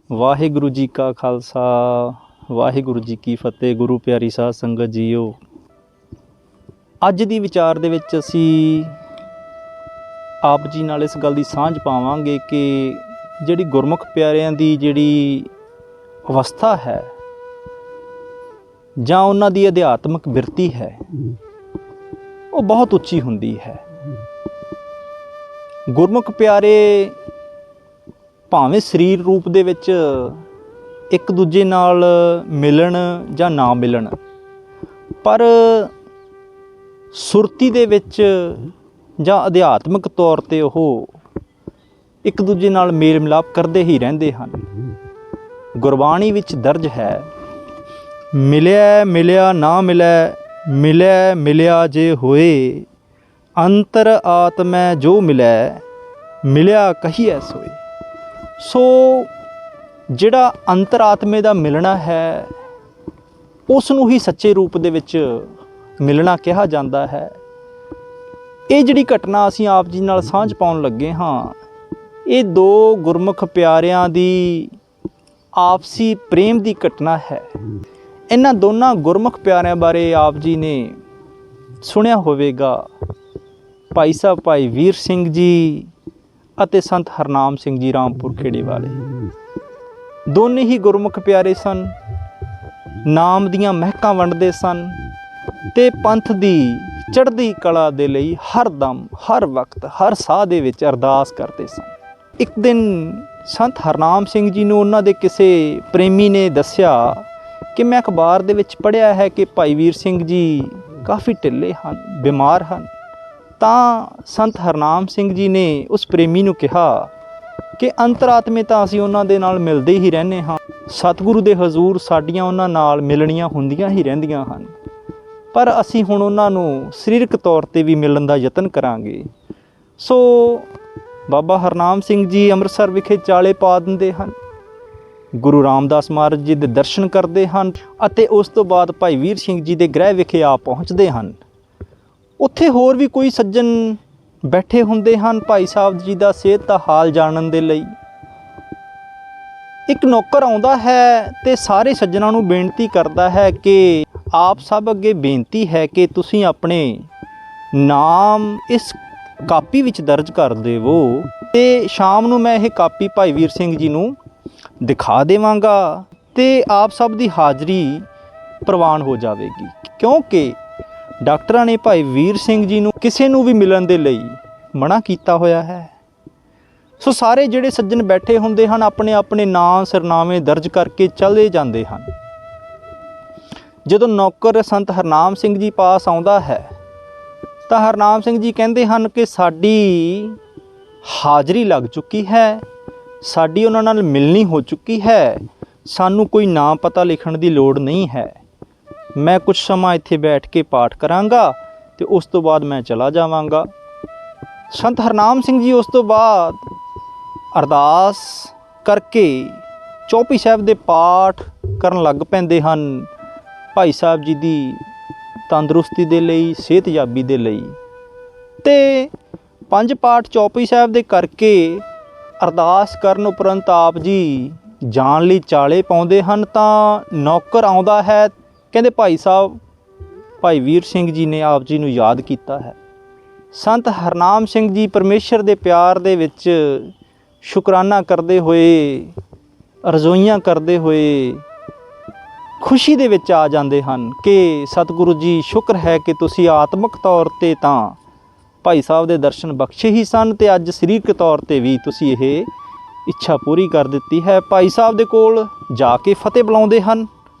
ਵਾਹਿਗੁਰੂ ਜੀ ਕਾ ਖਾਲਸਾ ਵਾਹਿਗੁਰੂ ਜੀ ਕੀ ਫਤਿਹ। ਗੁਰੂ ਪਿਆਰੀ ਸਾਧ ਸੰਗਤ ਜੀਓ, ਅੱਜ ਦੀ ਵਿਚਾਰ ਦੇ ਵਿੱਚ ਅਸੀਂ ਆਪ ਜੀ ਨਾਲ ਇਸ ਗੱਲ ਦੀ ਸਾਂਝ ਪਾਵਾਂਗੇ ਕਿ ਜਿਹੜੀ ਗੁਰਮੁਖ ਪਿਆਰਿਆਂ ਦੀ ਜਿਹੜੀ ਅਵਸਥਾ ਹੈ ਜਾਂ ਉਹਨਾਂ ਦੀ ਅਧਿਆਤਮਿਕ ਬਿਰਤੀ ਹੈ, ਉਹ ਬਹੁਤ ਉੱਚੀ ਹੁੰਦੀ ਹੈ। ਗੁਰਮੁਖ ਪਿਆਰੇ ਭਾਵੇਂ ਸਰੀਰ ਰੂਪ ਦੇ ਵਿੱਚ ਇੱਕ ਦੂਜੇ ਨਾਲ ਮਿਲਣ ਜਾਂ ਨਾ ਮਿਲਣ, ਪਰ ਸੁਰਤੀ ਦੇ ਵਿੱਚ ਜਾਂ ਅਧਿਆਤਮਿਕ ਤੌਰ 'ਤੇ ਉਹ ਇੱਕ ਦੂਜੇ ਨਾਲ ਮੇਲ ਮਿਲਾਪ ਕਰਦੇ ਹੀ ਰਹਿੰਦੇ ਹਨ। ਗੁਰਬਾਣੀ ਵਿੱਚ ਦਰਜ ਹੈ, ਮਿਲਿਆ ਮਿਲਿਆ ਨਾ ਮਿਲੈ, ਮਿਲਿਆ ਮਿਲਿਆ ਜੇ ਹੋਏ, ਅੰਤਰ ਆਤਮੈ ਜੋ ਮਿਲੈ, ਮਿਲਿਆ ਕਹੀਐ ਸੋਏ। ਸੋ ਜਿਹੜਾ ਅੰਤਰਾਤਮੇ ਦਾ ਮਿਲਣਾ ਹੈ, ਉਸ ਨੂੰ ਹੀ ਸੱਚੇ ਰੂਪ ਦੇ ਵਿੱਚ ਮਿਲਣਾ ਕਿਹਾ ਜਾਂਦਾ ਹੈ। ਇਹ ਜਿਹੜੀ ਘਟਨਾ ਅਸੀਂ ਆਪ ਜੀ ਨਾਲ ਸਾਂਝ ਪਾਉਣ ਲੱਗੇ ਹਾਂ, ਇਹ ਦੋ ਗੁਰਮੁਖ ਪਿਆਰਿਆਂ ਦੀ ਆਪਸੀ ਪ੍ਰੇਮ ਦੀ ਘਟਨਾ ਹੈ। ਇਹਨਾਂ ਦੋਨਾਂ ਗੁਰਮੁਖ ਪਿਆਰਿਆਂ ਬਾਰੇ ਆਪ ਜੀ ਨੇ ਸੁਣਿਆ ਹੋਵੇਗਾ। ਭਾਈ ਸਾਹਿਬ ਭਾਈ ਵੀਰ ਸਿੰਘ ਜੀ ਅਤੇ ਸੰਤ ਹਰਨਾਮ ਸਿੰਘ ਜੀ ਰਾਮਪੁਰ ਖੇੜੇ ਵਾਲੇ, ਦੋਨੇ ਹੀ ਗੁਰਮੁਖ ਪਿਆਰੇ ਸਨ। ਨਾਮ ਦੀਆਂ ਮਹਿਕਾਂ ਵੰਡਦੇ ਸਨ ਅਤੇ ਪੰਥ ਦੀ ਚੜ੍ਹਦੀ ਕਲਾ ਦੇ ਲਈ ਹਰ ਦਮ, ਹਰ ਵਕਤ, ਹਰ ਸਾਹ ਦੇ ਵਿੱਚ ਅਰਦਾਸ ਕਰਦੇ ਸਨ। ਇੱਕ ਦਿਨ ਸੰਤ ਹਰਨਾਮ ਸਿੰਘ ਜੀ ਨੂੰ ਉਹਨਾਂ ਦੇ ਕਿਸੇ ਪ੍ਰੇਮੀ ਨੇ ਦੱਸਿਆ ਕਿ ਮੈਂ ਅਖਬਾਰ ਦੇ ਵਿੱਚ ਪੜ੍ਹਿਆ ਹੈ ਕਿ ਭਾਈ ਵੀਰ ਸਿੰਘ ਜੀ ਕਾਫੀ ਢਿੱਲੇ ਹਨ, ਬਿਮਾਰ ਹਨ। ਤਾਂ ਸੰਤ ਹਰਨਾਮ ਸਿੰਘ ਜੀ ਨੇ ਉਸ ਪ੍ਰੇਮੀ ਨੂੰ ਕਿਹਾ ਕਿ ਅੰਤਰਾਤਮੇ ਤਾਂ ਅਸੀਂ ਉਹਨਾਂ ਦੇ ਨਾਲ ਮਿਲਦੇ ਹੀ ਰਹਿੰਦੇ ਹਾਂ, ਸਤਿਗੁਰੂ ਦੇ ਹਜ਼ੂਰ ਸਾਡੀਆਂ ਉਹਨਾਂ ਨਾਲ ਮਿਲਣੀਆਂ ਹੁੰਦੀਆਂ ਹੀ ਰਹਿੰਦੀਆਂ ਹਨ, ਪਰ ਅਸੀਂ ਹੁਣ ਉਹਨਾਂ ਨੂੰ ਸਰੀਰਕ ਤੌਰ 'ਤੇ ਵੀ ਮਿਲਣ ਦਾ ਯਤਨ ਕਰਾਂਗੇ। ਸੋ ਬਾਬਾ ਹਰਨਾਮ ਸਿੰਘ ਜੀ ਅੰਮ੍ਰਿਤਸਰ ਵਿਖੇ ਚਾਲੇ ਪਾ ਦਿੰਦੇ ਹਨ, ਗੁਰੂ ਰਾਮਦਾਸ ਮਹਾਰਾਜ ਜੀ ਦੇ ਦਰਸ਼ਨ ਕਰਦੇ ਹਨ ਅਤੇ ਉਸ ਤੋਂ ਬਾਅਦ ਭਾਈ ਵੀਰ ਸਿੰਘ ਜੀ ਦੇ ਗ੍ਰਹਿ ਵਿਖੇ ਆ ਪਹੁੰਚਦੇ ਹਨ। ਉੱਥੇ ਹੋਰ ਵੀ ਕੋਈ ਸੱਜਣ ਬੈਠੇ ਹੁੰਦੇ ਹਨ ਭਾਈ ਸਾਹਿਬ ਜੀ ਦਾ ਸਿਹਤ ਦਾ ਹਾਲ ਜਾਣਨ ਦੇ ਲਈ। ਇੱਕ ਨੌਕਰ ਆਉਂਦਾ ਹੈ ਅਤੇ ਸਾਰੇ ਸੱਜਣਾਂ ਨੂੰ ਬੇਨਤੀ ਕਰਦਾ ਹੈ ਕਿ ਆਪ ਸਭ ਅੱਗੇ ਬੇਨਤੀ ਹੈ ਕਿ ਤੁਸੀਂ ਆਪਣੇ ਨਾਮ ਇਸ ਕਾਪੀ ਵਿੱਚ ਦਰਜ ਕਰ ਦੇਵੋ ਅਤੇ ਸ਼ਾਮ ਨੂੰ ਮੈਂ ਇਹ ਕਾਪੀ ਭਾਈ ਵੀਰ ਸਿੰਘ ਜੀ ਨੂੰ ਦਿਖਾ ਦੇਵਾਂਗਾ ਅਤੇ ਆਪ ਸਭ ਦੀ ਹਾਜ਼ਰੀ ਪ੍ਰਵਾਨ ਹੋ ਜਾਵੇਗੀ, ਕਿਉਂਕਿ ਡਾਕਟਰਾਂ ਨੇ ਭਾਈ ਵੀਰ ਸਿੰਘ ਜੀ ਨੂੰ ਕਿਸੇ ਨੂੰ ਵੀ ਮਿਲਣ ਦੇ ਲਈ ਮਨ੍ਹਾ ਕੀਤਾ ਹੋਇਆ ਹੈ। ਸੋ ਸਾਰੇ ਜਿਹੜੇ ਸੱਜਣ ਬੈਠੇ ਹੁੰਦੇ ਹਨ ਆਪਣੇ ਆਪਣੇ ਨਾਂ ਸਰਨਾਵੇਂ ਦਰਜ ਕਰਕੇ ਚਲੇ ਜਾਂਦੇ ਹਨ। ਜਦੋਂ ਨੌਕਰ ਸੰਤ ਹਰਨਾਮ ਸਿੰਘ ਜੀ ਪਾਸ ਆਉਂਦਾ ਹੈ ਤਾਂ ਹਰਨਾਮ ਸਿੰਘ ਜੀ ਕਹਿੰਦੇ ਹਨ ਕਿ ਸਾਡੀ ਹਾਜ਼ਰੀ ਲੱਗ ਚੁੱਕੀ ਹੈ, ਸਾਡੀ ਉਹਨਾਂ ਨਾਲ ਮਿਲਣੀ ਹੋ ਚੁੱਕੀ ਹੈ, ਸਾਨੂੰ ਕੋਈ ਨਾਂ ਪਤਾ ਲਿਖਣ ਦੀ ਲੋੜ ਨਹੀਂ ਹੈ। ਮੈਂ ਕੁਝ ਸਮਾਂ ਇੱਥੇ ਬੈਠ ਕੇ ਪਾਠ ਕਰਾਂਗਾ ਅਤੇ ਉਸ ਤੋਂ ਬਾਅਦ ਮੈਂ ਚਲਾ ਜਾਵਾਂਗਾ। ਸੰਤ ਹਰਨਾਮ ਸਿੰਘ ਜੀ ਉਸ ਤੋਂ ਬਾਅਦ ਅਰਦਾਸ ਕਰਕੇ ਚੌਪਈ ਸਾਹਿਬ ਦੇ ਪਾਠ ਕਰਨ ਲੱਗ ਪੈਂਦੇ ਹਨ, ਭਾਈ ਸਾਹਿਬ ਜੀ ਦੀ ਤੰਦਰੁਸਤੀ ਦੇ ਲਈ, ਸਿਹਤਯਾਬੀ ਦੇ ਲਈ। ਅਤੇ 5 ਪਾਠ ਚੌਪਈ ਸਾਹਿਬ ਦੇ ਕਰਕੇ ਅਰਦਾਸ ਕਰਨ ਉਪਰੰਤ ਆਪ ਜੀ ਜਾਣ ਲਈ ਚਾਲੇ ਪਾਉਂਦੇ ਹਨ ਤਾਂ ਨੌਕਰ ਆਉਂਦਾ ਹੈ, ਕਹਿੰਦੇ ਭਾਈ ਸਾਹਿਬ ਭਾਈ ਵੀਰ ਸਿੰਘ ਜੀ ਨੇ ਆਪ ਜੀ ਨੂੰ ਯਾਦ ਕੀਤਾ ਹੈ। ਸੰਤ ਹਰਨਾਮ ਸਿੰਘ ਜੀ ਪਰਮੇਸ਼ਰ ਦੇ ਪਿਆਰ ਦੇ ਵਿੱਚ ਸ਼ੁਕਰਾਨਾ ਕਰਦੇ ਹੋਏ, ਅਰਜ਼ੋਈਆਂ ਕਰਦੇ ਹੋਏ ਖੁਸ਼ੀ ਦੇ ਵਿੱਚ ਆ ਜਾਂਦੇ ਹਨ ਕਿ ਸਤਿਗੁਰੂ ਜੀ ਸ਼ੁਕਰ ਹੈ ਕਿ ਤੁਸੀਂ ਆਤਮਿਕ ਤੌਰ 'ਤੇ ਤਾਂ ਭਾਈ ਸਾਹਿਬ ਦੇ ਦਰਸ਼ਨ ਬਖਸ਼ੇ ਹੀ ਸਨ ਅਤੇ ਅੱਜ ਸਰੀਰਕ ਤੌਰ 'ਤੇ ਵੀ ਤੁਸੀਂ ਇਹ ਇੱਛਾ ਪੂਰੀ ਕਰ ਦਿੱਤੀ ਹੈ। ਭਾਈ ਸਾਹਿਬ ਦੇ ਕੋਲ ਜਾ ਕੇ ਫਤਿਹ ਬੁਲਾਉਂਦੇ ਹਨ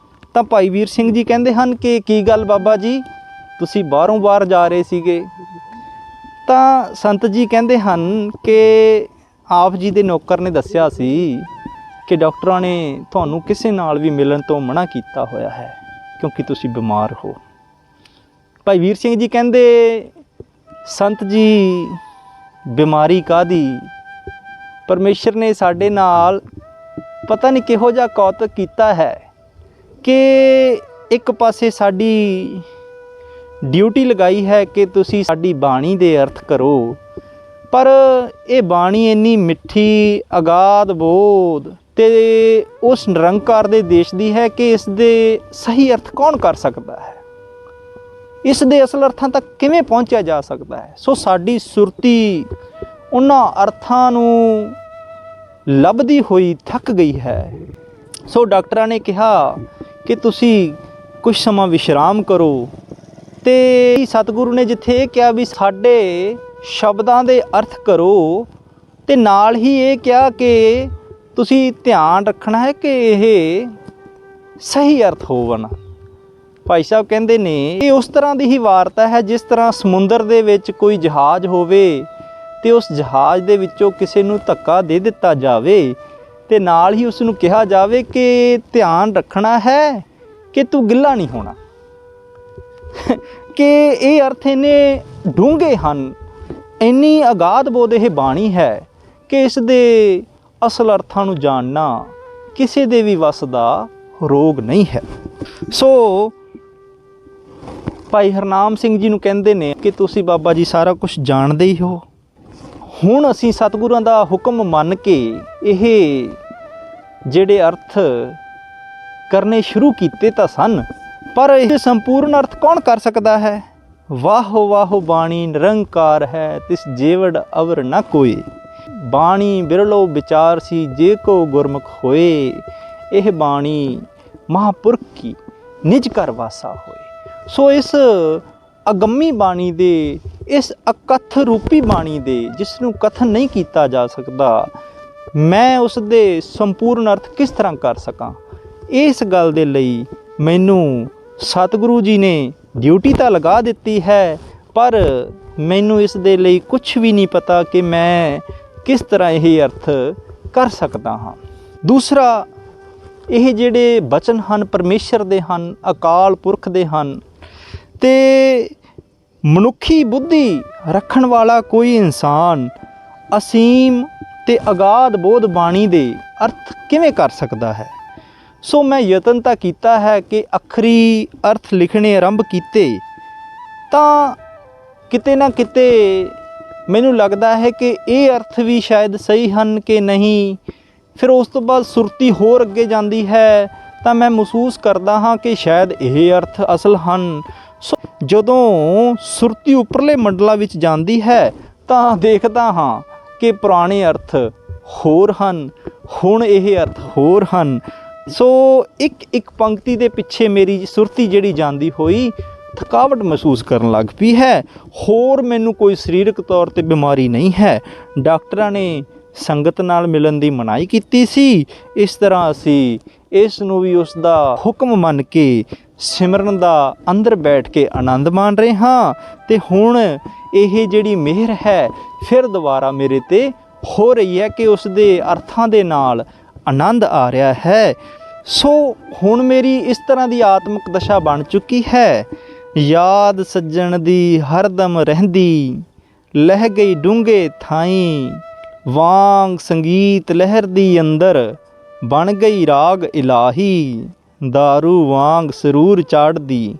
ਤਾਂ ਭਾਈ ਵੀਰ ਸਿੰਘ ਜੀ ਕਹਿੰਦੇ ਹਨ ਕਿ ਕੀ ਗੱਲ ਬਾਬਾ ਜੀ, ਤੁਸੀਂ ਬਾਹਰੋਂ ਬਾਹਰ ਜਾ ਰਹੇ ਸੀਗੇ? ਤਾਂ ਸੰਤ ਜੀ ਕਹਿੰਦੇ ਹਨ ਕਿ ਆਪ ਜੀ ਦੇ ਨੌਕਰ ਨੇ ਦੱਸਿਆ ਸੀ ਕਿ ਡਾਕਟਰਾਂ ਨੇ ਤੁਹਾਨੂੰ ਕਿਸੇ ਨਾਲ ਵੀ ਮਿਲਣ ਤੋਂ ਮਨ੍ਹਾ ਕੀਤਾ ਹੋਇਆ ਹੈ ਕਿਉਂਕਿ ਤੁਸੀਂ ਬਿਮਾਰ ਹੋ। ਭਾਈ ਵੀਰ ਸਿੰਘ ਜੀ ਕਹਿੰਦੇ, ਸੰਤ ਜੀ ਬਿਮਾਰੀ ਕਾਹਦੀ, ਪਰਮੇਸ਼ਰ ਨੇ ਸਾਡੇ ਨਾਲ ਪਤਾ ਨਹੀਂ ਕਿਹੋ ਜਿਹਾ ਕੌਤਕ ਕੀਤਾ ਹੈ ਕਿ ਇੱਕ ਪਾਸੇ ਸਾਡੀ ਡਿਊਟੀ ਲਗਾਈ ਹੈ ਕਿ ਤੁਸੀਂ ਸਾਡੀ ਬਾਣੀ ਦੇ ਅਰਥ ਕਰੋ, ਪਰ ਇਹ ਬਾਣੀ ਇੰਨੀ ਮਿੱਠੀ, ਅਗਾਧ ਬੋਧ ਤੇ ਉਸ ਨਿਰੰਕਾਰ ਦੇ ਦੇਸ਼ ਦੀ ਹੈ ਕਿ ਇਸ ਦੇ ਸਹੀ ਅਰਥ ਕੌਣ ਕਰ ਸਕਦਾ ਹੈ, ਇਸ ਦੇ ਅਸਲ ਅਰਥਾਂ ਤੱਕ ਕਿਵੇਂ ਪਹੁੰਚਿਆ ਜਾ ਸਕਦਾ ਹੈ। ਸੋ ਸਾਡੀ ਸੁਰਤੀ ਉਹਨਾਂ ਅਰਥਾਂ ਨੂੰ ਲੱਭਦੀ ਹੋਈ ਥੱਕ ਗਈ ਹੈ। ਸੋ ਡਾਕਟਰਾਂ ਨੇ ਕਿਹਾ ਕਿ ਤੁਸੀਂ ਕੁਝ ਸਮਾਂ ਵਿਸ਼ਰਾਮ ਕਰੋ। ਤੇ ਸਤਿਗੁਰੂ ਨੇ ਜਿੱਥੇ ਇਹ ਕਿਹਾ ਵੀ ਸਾਡੇ ਸ਼ਬਦਾਂ ਦੇ ਅਰਥ ਕਰੋ, ਤੇ ਨਾਲ ਹੀ ਇਹ ਕਿਹਾ ਕਿ ਤੁਸੀਂ ਧਿਆਨ ਰੱਖਣਾ ਹੈ ਕਿ ਇਹ ਸਹੀ ਅਰਥ ਹੋਵਣ। ਭਾਈ ਸਾਹਿਬ ਕਹਿੰਦੇ ਨੇ ਇਹ ਉਸ ਤਰ੍ਹਾਂ ਦੀ ਹੀ ਵਾਰਤਾ ਹੈ ਜਿਸ ਤਰ੍ਹਾਂ ਸਮੁੰਦਰ ਦੇ ਵਿੱਚ ਕੋਈ ਜਹਾਜ਼ ਹੋਵੇ ਤੇ ਉਸ ਜਹਾਜ਼ ਦੇ ਵਿੱਚੋਂ ਕਿਸੇ ਨੂੰ ਧੱਕਾ ਦੇ ਦਿੱਤਾ ਜਾਵੇ ਤੇ ਨਾਲ ਹੀ ਉਸ ਨੂੰ ਕਿਹਾ ਜਾਵੇ ਕਿ ਧਿਆਨ ਰੱਖਣਾ ਹੈ ਕਿ ਤੂੰ ਗਿੱਲਾ ਨਹੀਂ ਹੋਣਾ। ਕਿ ਇਹ ਅਰਥ ਇੰਨੇ ਡੂੰਘੇ ਹਨ, ਇੰਨੀ ਅਗਾਧ ਬੋਧ ਇਹ ਬਾਣੀ ਹੈ ਕਿ ਇਸ ਦੇ ਅਸਲ ਅਰਥਾਂ ਨੂੰ ਜਾਣਨਾ ਕਿਸੇ ਦੇ ਵੀ ਵੱਸ ਦਾ ਰੋਗ ਨਹੀਂ ਹੈ। ਸੋ ਭਾਈ ਹਰਨਾਮ ਸਿੰਘ ਜੀ ਨੂੰ ਕਹਿੰਦੇ ਨੇ ਕਿ ਤੁਸੀਂ ਬਾਬਾ ਜੀ ਸਾਰਾ ਕੁਝ ਜਾਣਦੇ ਹੀ ਹੋ। ਹੁਣ ਅਸੀਂ ਸਤਿਗੁਰਾਂ ਦਾ ਹੁਕਮ ਮੰਨ ਕੇ ਇਹ ਜਿਹੜੇ ਅਰਥ ਕਰਨੇ ਸ਼ੁਰੂ ਕੀਤੇ ਤਾਂ ਸਨ, ਪਰ ਇਹ ਸੰਪੂਰਨ ਅਰਥ ਕੌਣ ਕਰ ਸਕਦਾ ਹੈ। ਵਾਹੋ ਵਾਹੋ ਬਾਣੀ ਨਿਰੰਕਾਰ ਹੈ, ਤਿਸ ਜੇਵੜ ਅਵਰ ਨਾ ਕੋਈ। ਬਾਣੀ ਬਿਰਲੋ ਵਿਚਾਰ ਸੀ, ਜੇ ਕੋ ਗੁਰਮੁਖ ਹੋਏ। ਇਹ ਬਾਣੀ ਮਹਾਂਪੁਰਖ ਕੀ ਨਿਜ ਘਰ ਵਾਸਾ ਹੋਏ। ਸੋ ਇਸ ਅਗੰਮੀ ਬਾਣੀ ਦੇ, ਇਸ ਅਕਥ ਰੂਪੀ ਬਾਣੀ ਦੇ, ਜਿਸ ਨੂੰ ਕਥਨ ਨਹੀਂ ਕੀਤਾ ਜਾ ਸਕਦਾ, ਮੈਂ ਉਸ ਦੇ ਸੰਪੂਰਨ ਅਰਥ ਕਿਸ ਤਰ੍ਹਾਂ ਕਰ ਸਕਾਂ। ਇਸ ਗੱਲ ਦੇ ਲਈ ਮੈਨੂੰ ਸਤਿਗੁਰੂ ਜੀ ਨੇ ਡਿਊਟੀ ਤਾਂ ਲਗਾ ਦਿੱਤੀ ਹੈ, ਪਰ ਮੈਨੂੰ ਇਸ ਦੇ ਲਈ ਕੁਛ ਵੀ ਨਹੀਂ ਪਤਾ ਕਿ ਮੈਂ ਕਿਸ ਤਰ੍ਹਾਂ ਇਹ ਅਰਥ ਕਰ ਸਕਦਾ ਹਾਂ। ਦੂਸਰਾ, ਇਹ ਜਿਹੜੇ ਬਚਨ ਹਨ ਪਰਮੇਸ਼ਰ ਦੇ ਹਨ, ਅਕਾਲ ਪੁਰਖ ਦੇ ਹਨ, ਤੇ ਮਨੁੱਖੀ ਬੁੱਧੀ ਰੱਖਣ ਵਾਲਾ ਕੋਈ ਇਨਸਾਨ ਅਸੀਮ ਤੇ ਅਗਾਧ ਬੋਧ ਬਾਣੀ ਦੇ ਅਰਥ ਕਿਵੇਂ ਕਰ ਸਕਦਾ ਹੈ। ਸੋ ਮੈਂ ਯਤਨ ਤਾਂ ਕੀਤਾ ਹੈ ਕਿ ਅੱਖਰੀ ਅਰਥ ਲਿਖਣੇ ਆਰੰਭ ਕੀਤੇ, ਤਾਂ ਕਿਤੇ ਨਾ ਕਿਤੇ ਮੈਨੂੰ ਲੱਗਦਾ ਹੈ ਕਿ ਇਹ ਅਰਥ ਵੀ ਸ਼ਾਇਦ ਸਹੀ ਹਨ ਕਿ ਨਹੀਂ। ਫਿਰ ਉਸ ਤੋਂ ਬਾਅਦ ਸੁਰਤੀ ਹੋਰ ਅੱਗੇ ਜਾਂਦੀ ਹੈ ਤਾਂ ਮੈਂ ਮਹਿਸੂਸ ਕਰਦਾ ਹਾਂ ਕਿ ਸ਼ਾਇਦ ਇਹ ਅਰਥ ਅਸਲ ਹਨ। ਸੋ ਜਦੋਂ ਸੁਰਤੀ ਉੱਪਰਲੇ ਮੰਡਲਾਂ ਵਿੱਚ ਜਾਂਦੀ ਹੈ ਤਾਂ ਦੇਖਦਾ ਹਾਂ ਕਿ ਪੁਰਾਣੇ ਅਰਥ ਹੋਰ ਹਨ, ਹੁਣ ਇਹ ਅਰਥ ਹੋਰ ਹਨ। ਸੋ ਇੱਕ ਇੱਕ ਪੰਕਤੀ ਦੇ ਪਿੱਛੇ ਮੇਰੀ ਸੁਰਤੀ ਜਿਹੜੀ ਜਾਂਦੀ ਹੋਈ ਥਕਾਵਟ ਮਹਿਸੂਸ ਕਰਨ ਲੱਗ ਪਈ ਹੈ। ਹੋਰ ਮੈਨੂੰ ਕੋਈ ਸਰੀਰਕ ਤੌਰ 'ਤੇ ਬਿਮਾਰੀ ਨਹੀਂ ਹੈ। ਡਾਕਟਰਾਂ ਨੇ ਸੰਗਤ ਨਾਲ ਮਿਲਣ ਦੀ ਮਨਾਹੀ ਕੀਤੀ ਸੀ। ਇਸ ਤਰ੍ਹਾਂ ਅਸੀਂ ਇਸ ਨੂੰ ਵੀ ਉਸ ਦਾ ਹੁਕਮ ਮੰਨ ਕੇ ਸਿਮਰਨ ਦਾ ਅੰਦਰ ਬੈਠ ਕੇ ਆਨੰਦ ਮਾਣ ਰਹੇ ਹਾਂ। ਅਤੇ ਹੁਣ ਇਹ ਜਿਹੜੀ ਮਿਹਰ ਹੈ ਫਿਰ ਦੁਬਾਰਾ ਮੇਰੇ 'ਤੇ ਹੋ ਰਹੀ ਹੈ ਕਿ ਉਸ ਦੇ ਅਰਥਾਂ ਦੇ ਨਾਲ ਆਨੰਦ ਆ ਰਿਹਾ ਹੈ। ਸੋ ਹੁਣ ਮੇਰੀ ਇਸ ਤਰ੍ਹਾਂ ਦੀ ਆਤਮਿਕ ਦਸ਼ਾ ਬਣ ਚੁੱਕੀ ਹੈ। ਯਾਦ ਸੱਜਣ ਦੀ ਹਰਦਮ ਰਹਿੰਦੀ, ਲਹਿ ਗਈ ਡੂੰਘੇ ਥਾਈਂ। ਵਾਂਗ ਸੰਗੀਤ ਲਹਿਰ ਦੀ ਅੰਦਰ, ਬਣ ਗਈ ਰਾਗ ਇਲਾਹੀ। ਦਾਰੂ ਵਾਂਗ ਸਰੂਰ ਚਾੜਦੀ,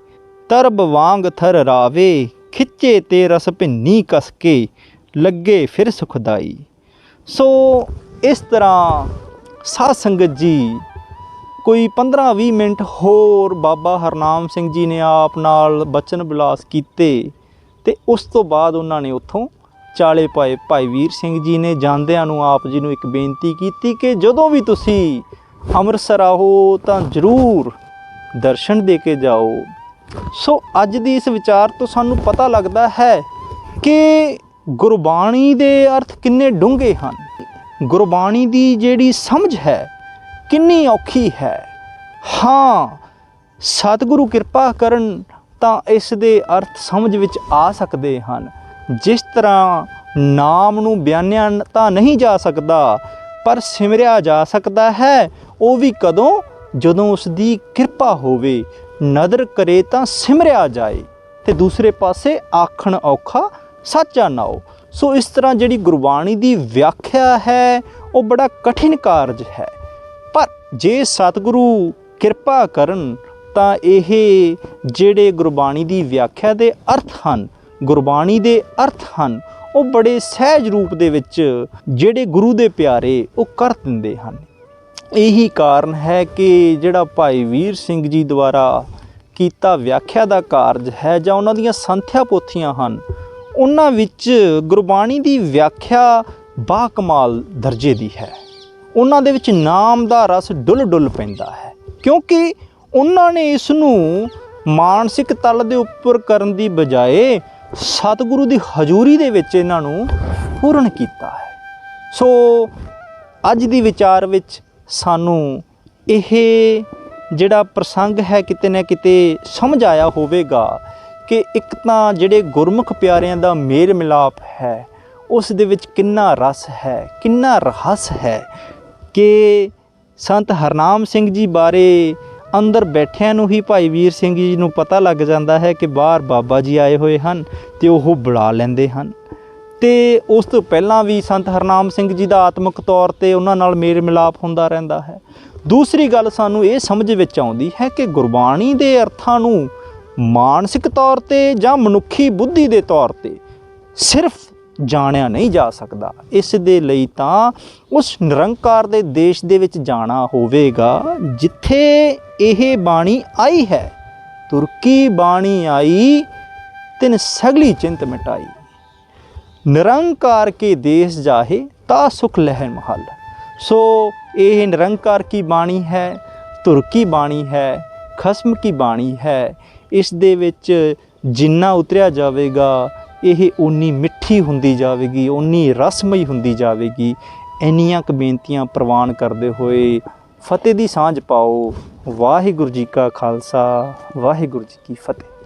ਤਰਬ ਵਾਂਗ ਥਰ ਰਾਵੇ। ਖਿੱਚੇ ਤੇ ਰਸ ਭਿੰਨੀ ਕਸ ਕੇ, ਲੱਗੇ ਫਿਰ ਸੁਖਦਾਈ। ਸੋ ਇਸ ਤਰ੍ਹਾਂ ਸਾਧ ਸੰਗਤ ਜੀ ਕੋਈ 15-20 ਮਿੰਟ ਹੋਰ ਬਾਬਾ ਹਰਨਾਮ ਸਿੰਘ ਜੀ ਨੇ ਆਪ ਨਾਲ ਬਚਨ ਵਿਲਾਸ ਕੀਤੇ, ਅਤੇ ਉਸ ਤੋਂ ਬਾਅਦ ਉਹਨਾਂ ਨੇ ਉੱਥੋਂ ਚਾਲੇ ਪਾਏ। ਭਾਈ ਵੀਰ ਸਿੰਘ ਜੀ ਨੇ ਜਾਂਦਿਆਂ ਨੂੰ ਆਪ ਜੀ ਨੂੰ ਇੱਕ ਬੇਨਤੀ ਕੀਤੀ ਕਿ ਜਦੋਂ ਵੀ ਤੁਸੀਂ ਅੰਮ੍ਰਿਤਸਰ ਆਓ ਤਾਂ ਜ਼ਰੂਰ ਦਰਸ਼ਨ ਦੇ ਕੇ ਜਾਓ। ਸੋ ਅੱਜ ਦੀ ਇਸ ਵਿਚਾਰ ਤੋਂ ਸਾਨੂੰ ਪਤਾ ਲੱਗਦਾ ਹੈ ਕਿ ਗੁਰਬਾਣੀ ਦੇ ਅਰਥ ਕਿੰਨੇ ਡੂੰਘੇ ਹਨ। ਗੁਰਬਾਣੀ ਦੀ ਜਿਹੜੀ ਸਮਝ ਹੈ ਕਿੰਨੀ ਔਖੀ ਹੈ। ਹਾਂ, ਸਤਿਗੁਰੂ ਕਿਰਪਾ ਕਰਨ ਤਾਂ ਇਸ ਦੇ ਅਰਥ ਸਮਝ ਵਿੱਚ ਆ ਸਕਦੇ ਹਨ। ਜਿਸ ਤਰ੍ਹਾਂ ਨਾਮ ਨੂੰ ਬਿਆਨਿਆ ਤਾਂ ਨਹੀਂ ਜਾ ਸਕਦਾ, ਪਰ ਸਿਮਰਿਆ ਜਾ ਸਕਦਾ ਹੈ। ਉਹ ਵੀ ਕਦੋਂ? ਜਦੋਂ ਉਸ ਦੀ ਕਿਰਪਾ ਹੋਵੇ, ਨਦਰ ਕਰੇ ਤਾਂ ਸਿਮਰਿਆ ਜਾਏ, ਅਤੇ ਦੂਸਰੇ ਪਾਸੇ ਆਖਣ ਔਖਾ ਸਾਚਾ ਨਾਉ। ਸੋ ਇਸ ਤਰ੍ਹਾਂ ਜਿਹੜੀ ਗੁਰਬਾਣੀ ਦੀ ਵਿਆਖਿਆ ਹੈ ਉਹ ਬੜਾ ਕਠਿਨ ਕਾਰਜ ਹੈ। ਪਰ ਜੇ ਸਤਿਗੁਰੂ ਕਿਰਪਾ ਕਰਨ ਤਾਂ ਇਹ ਜਿਹੜੇ ਗੁਰਬਾਣੀ ਦੀ ਵਿਆਖਿਆ ਦੇ ਅਰਥ ਹਨ, ਗੁਰਬਾਣੀ ਦੇ ਅਰਥ ਹਨ, ਉਹ ਬੜੇ ਸਹਿਜ ਰੂਪ ਦੇ ਵਿੱਚ ਜਿਹੜੇ ਗੁਰੂ ਦੇ ਪਿਆਰੇ ਉਹ ਕਰ ਦਿੰਦੇ ਹਨ। ਇਹੀ ਕਾਰਨ ਹੈ ਕਿ ਜਿਹੜਾ ਭਾਈ ਵੀਰ ਸਿੰਘ ਜੀ ਦੁਆਰਾ ਕੀਤਾ ਵਿਆਖਿਆ ਦਾ ਕਾਰਜ ਹੈ ਜਾਂ ਉਹਨਾਂ ਦੀਆਂ ਸੰਥਿਆ ਪੋਥੀਆਂ ਹਨ, ਉਹਨਾਂ ਵਿੱਚ ਗੁਰਬਾਣੀ ਦੀ ਵਿਆਖਿਆ ਬਾ ਕਮਾਲ ਦਰਜੇ ਦੀ ਹੈ। ਉਹਨਾਂ ਦੇ ਵਿੱਚ ਨਾਮ ਦਾ ਰਸ ਡੁੱਲ ਡੁੱਲ ਪੈਂਦਾ ਹੈ, ਕਿਉਂਕਿ ਉਹਨਾਂ ਨੇ ਇਸ ਨੂੰ ਮਾਨਸਿਕ ਤਲ ਦੇ ਉੱਪਰ ਕਰਨ ਦੀ ਬਜਾਏ ਸਤਿਗੁਰੂ ਦੀ ਹਜ਼ੂਰੀ ਦੇ ਵਿੱਚ ਇਹਨਾਂ ਨੂੰ ਪੂਰਨ ਕੀਤਾ ਹੈ। ਸੋ ਅੱਜ ਦੀ ਵਿਚਾਰ ਵਿੱਚ ਸਾਨੂੰ ਇਹ ਜਿਹੜਾ ਪ੍ਰਸੰਗ ਹੈ ਕਿਤੇ ਨਾ ਕਿਤੇ ਸਮਝ ਆਇਆ ਹੋਵੇਗਾ ਕਿ ਇੱਕ ਤਾਂ ਜਿਹੜੇ ਗੁਰਮੁਖ ਪਿਆਰਿਆਂ ਦਾ ਮੇਲ ਮਿਲਾਪ ਹੈ ਉਸ ਦੇ ਵਿੱਚ ਕਿੰਨਾ ਰਸ ਹੈ, ਕਿੰਨਾ ਰਹੱਸ ਹੈ ਕਿ ਸੰਤ ਹਰਨਾਮ ਸਿੰਘ ਜੀ ਬਾਰੇ ਅੰਦਰ ਬੈਠਿਆਂ ਨੂੰ ਹੀ ਭਾਈ ਵੀਰ ਸਿੰਘ ਜੀ ਨੂੰ ਪਤਾ ਲੱਗ ਜਾਂਦਾ ਹੈ ਕਿ ਬਾਹਰ ਬਾਬਾ ਜੀ ਆਏ ਹੋਏ ਹਨ ਅਤੇ ਉਹ ਬੁਲਾ ਲੈਂਦੇ ਹਨ। ਅਤੇ ਉਸ ਤੋਂ ਪਹਿਲਾਂ ਵੀ ਸੰਤ ਹਰਨਾਮ ਸਿੰਘ ਜੀ ਦਾ ਆਤਮਿਕ ਤੌਰ 'ਤੇ ਉਹਨਾਂ ਨਾਲ ਮੇਲ ਮਿਲਾਪ ਹੁੰਦਾ ਰਹਿੰਦਾ ਹੈ। ਦੂਸਰੀ ਗੱਲ ਸਾਨੂੰ ਇਹ ਸਮਝ ਵਿੱਚ ਆਉਂਦੀ ਹੈ ਕਿ ਗੁਰਬਾਣੀ ਦੇ ਅਰਥਾਂ ਨੂੰ ਮਾਨਸਿਕ ਤੌਰ 'ਤੇ ਜਾਂ ਮਨੁੱਖੀ ਬੁੱਧੀ ਦੇ ਤੌਰ 'ਤੇ ਸਿਰਫ ਜਾਣਿਆ ਨਹੀਂ ਜਾ ਸਕਦਾ। ਇਸ ਦੇ ਲਈ ਤਾਂ ਉਸ ਨਿਰੰਕਾਰ ਦੇ ਦੇਸ਼ ਦੇ ਵਿੱਚ ਜਾਣਾ ਹੋਵੇਗਾ ਜਿੱਥੇ ਇਹ ਬਾਣੀ ਆਈ ਹੈ। ਤੁਰਕੀ ਬਾਣੀ ਆਈ ਤਿਨ ਸਗਲੀ ਚਿੰਤ ਮਿਟਾਈ, ਨਿਰੰਕਾਰ ਕੇ ਦੇਸ਼ ਜਾਹੇ ਤਾ ਸੁਖ ਲਹਿ ਮਹਲ। ਸੋ ਇਹ ਨਿਰੰਕਾਰ ਕੀ ਬਾਣੀ ਹੈ, ਤੁਰਕੀ ਬਾਣੀ ਹੈ, ਖਸਮ ਕੀ ਬਾਣੀ ਹੈ। ਇਸ ਦੇ ਵਿੱਚ ਜਿੰਨਾ ਉਤਰਿਆ ਜਾਵੇਗਾ ਇਹ ਓਨੀ ਮਿੱਠੀ ਹੁੰਦੀ ਜਾਵੇਗੀ, ਓਨੀ ਰਸਮਈ ਹੁੰਦੀ ਜਾਵੇਗੀ। ਇੰਨੀਆਂ ਕੁ ਬੇਨਤੀਆਂ ਪ੍ਰਵਾਨ ਕਰਦੇ ਹੋਏ ਫਤਿਹ ਦੀ ਸਾਂਝ ਪਾਓ। ਵਾਹਿਗੁਰੂ ਜੀ ਕਾ ਖਾਲਸਾ, ਵਾਹਿਗੁਰੂ ਜੀ ਕੀ ਫਤਿਹ।